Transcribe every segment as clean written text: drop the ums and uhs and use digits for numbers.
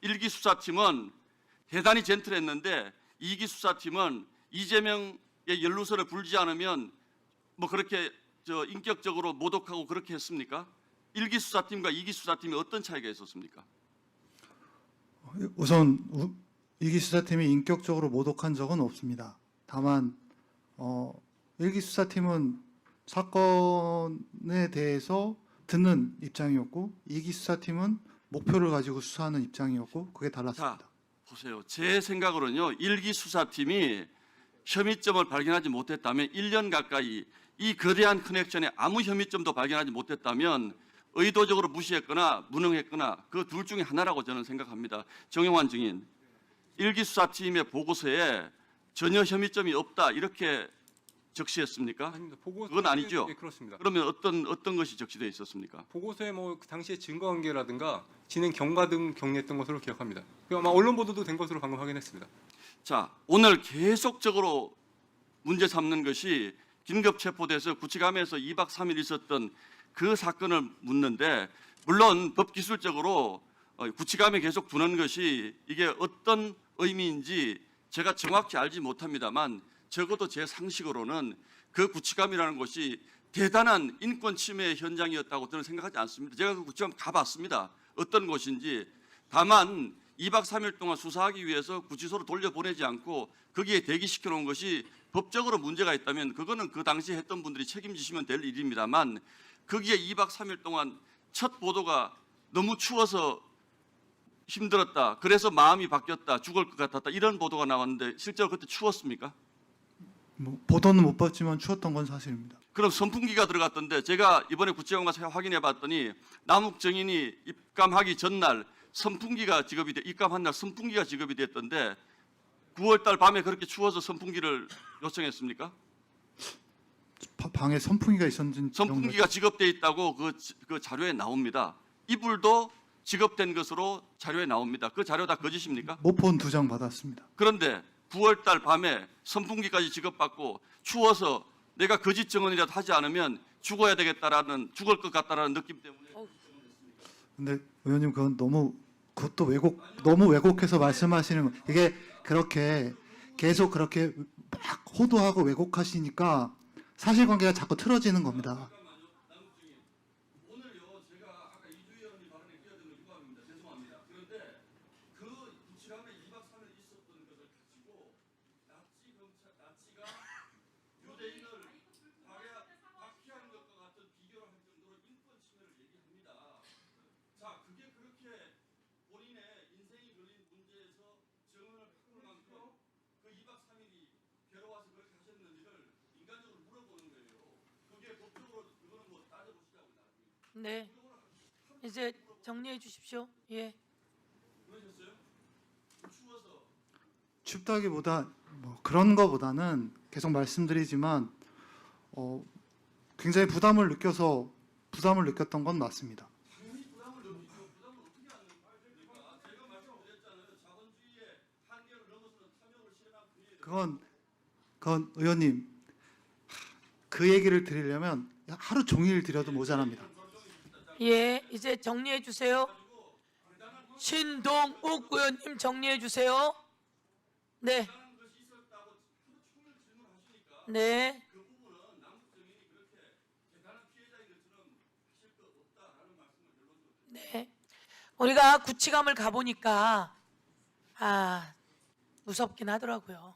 1기 수사팀은 대단히 젠틀했는데 2기 수사팀은 이재명의 연루설을 불지 않으면 뭐 그렇게 인격적으로 모독하고 그렇게 했습니까? 1기 수사팀과 2기 수사팀이 어떤 차이가 있었습니까? 우선 2기 수사팀이 인격적으로 모독한 적은 없습니다. 다만 1기 수사팀은 사건에 대해서 듣는 입장이었고 2기 수사팀은 목표를 가지고 수사하는 입장이었고 그게 달랐습니다. 자, 보세요. 제 생각으로는요. 1기 수사팀이 혐의점을 발견하지 못했다면 1년 가까이 이 거대한 커넥션에 아무 혐의점도 발견하지 못했다면 의도적으로 무시했거나 무능했거나 그 둘 중에 하나라고 저는 생각합니다. 정영환 증인, 1기 수사팀의 보고서에 전혀 혐의점이 없다 이렇게 적시했습니까? 아닙니다. 그건 아니죠. 예, 그렇습니다. 그러면 어떤 것이 적시되어 있었습니까? 보고서에 뭐 그 당시의 증거관계라든가 진행 경과 등 격리했던 것으로 기억합니다. 그 아마 언론 보도도 된 것으로 방금 확인했습니다. 자, 오늘 계속적으로 문제 삼는 것이 긴급 체포돼서 구치감에서 2박 3일 있었던 그 사건을 묻는데 물론 법 기술적으로 구치감에 계속 두는 것이 이게 어떤 의미인지 제가 정확히 알지 못합니다만 적어도 제 상식으로는 그 구치감이라는 것이 대단한 인권 침해 현장이었다고 저는 생각하지 않습니다. 제가 그 구치감 가봤습니다. 어떤 곳인지. 다만 2박 3일 동안 수사하기 위해서 구치소로 돌려보내지 않고 거기에 대기시켜 놓은 것이 법적으로 문제가 있다면 그거는 그 당시에 했던 분들이 책임지시면 될 일입니다만 거기에 2박 3일 동안 첫 보도가 너무 추워서 힘들었다. 그래서 마음이 바뀌었다. 죽을 것 같았다. 이런 보도가 나왔는데 실제로 그때 추웠습니까? 뭐 보도는 못 봤지만 추웠던 건 사실입니다. 그럼 선풍기가 들어갔던데 제가 이번에 구치관 가서 확인해 봤더니 남욱 증인이 입감하기 전날 선풍기가 지급이 입감한 날 선풍기가 지급이 됐던데 9월달 밤에 그렇게 추워서 선풍기를 요청했습니까? 방에 선풍기가 있었는지 선풍기가 지급돼 있다고 그 자료에 나옵니다. 이불도 지급된 것으로 자료에 나옵니다. 그 자료 다 거짓입니까? 모폰 2장 받았습니다. 그런데 9월달 밤에 선풍기까지 지급받고 추워서 내가 거짓 증언이라도 하지 않으면 죽어야 되겠다라는 죽을 것 같다라는 느낌 때문에. 근데 의원님 그건 그것도 너무 왜곡해서 말씀하시는 거. 이게 그렇게 계속 그렇게 막 호도하고 왜곡하시니까 사실관계가 자꾸 틀어지는 겁니다. 오늘요 제가 아까 이주희 의원님 발언에 끼어드는 유감입니다. 죄송합니다. 그런데 그 구치감에 2박 3일 있었던 것을 가지고 나치가 유대인을 박해한 것과 같은 비교를 할 정도로 인권 침해를 얘기합니다. 자, 그게 그렇게 본인의 인생이 걸린 문제에서 증언을 바꿀 만큼 그 2박 3일이 괴로워서 그렇게 하셨는지를 인간적으로 물어보는 거예요. 그게 법적으로 그거는 뭐 따져보시라고 나중에. 네. 이제 정리해 주십시오. 예. 그러셨어요? 추워서. 춥다기보다 뭐 그런 거보다는 계속 말씀드리지만 굉장히 부담을 느꼈던 건 맞습니다. 당연히 부담을 느끼죠. 부담을 어떻게 안 느낍니까? 제가 말씀드렸잖아요. 자본주의의 한계를 넘어서는 탐욕을 실현한 분이에요. 그건 의원님 그 얘기를 드리려면 하루 종일 드려도 모자랍니다. 예. 이제 정리해 주세요. 신동욱 의원님 정리해 주세요. 네. 네. 그 부분은 남국 증인이 그렇게 대단한 피해자인 것처럼 하실 것 없다라는 말씀을 결론적으로. 네. 우리가 구치감을 가보니까 무섭긴 하더라고요.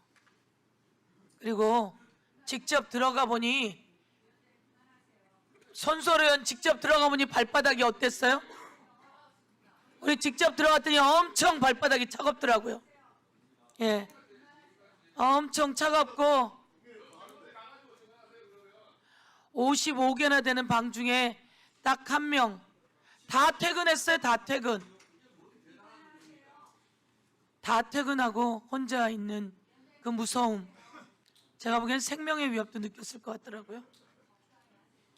그리고 직접 들어가 보니 손소리 의원 직접 들어가 보니 발바닥이 어땠어요? 우리 직접 들어갔더니 엄청 발바닥이 차갑더라고요. 예. 엄청 차갑고 55개나 되는 방 중에 딱 1명 다 퇴근했어요. 다 퇴근하고 혼자 있는 그 무서움. 제가 보기엔 생명의 위협도 느꼈을 것 같더라고요.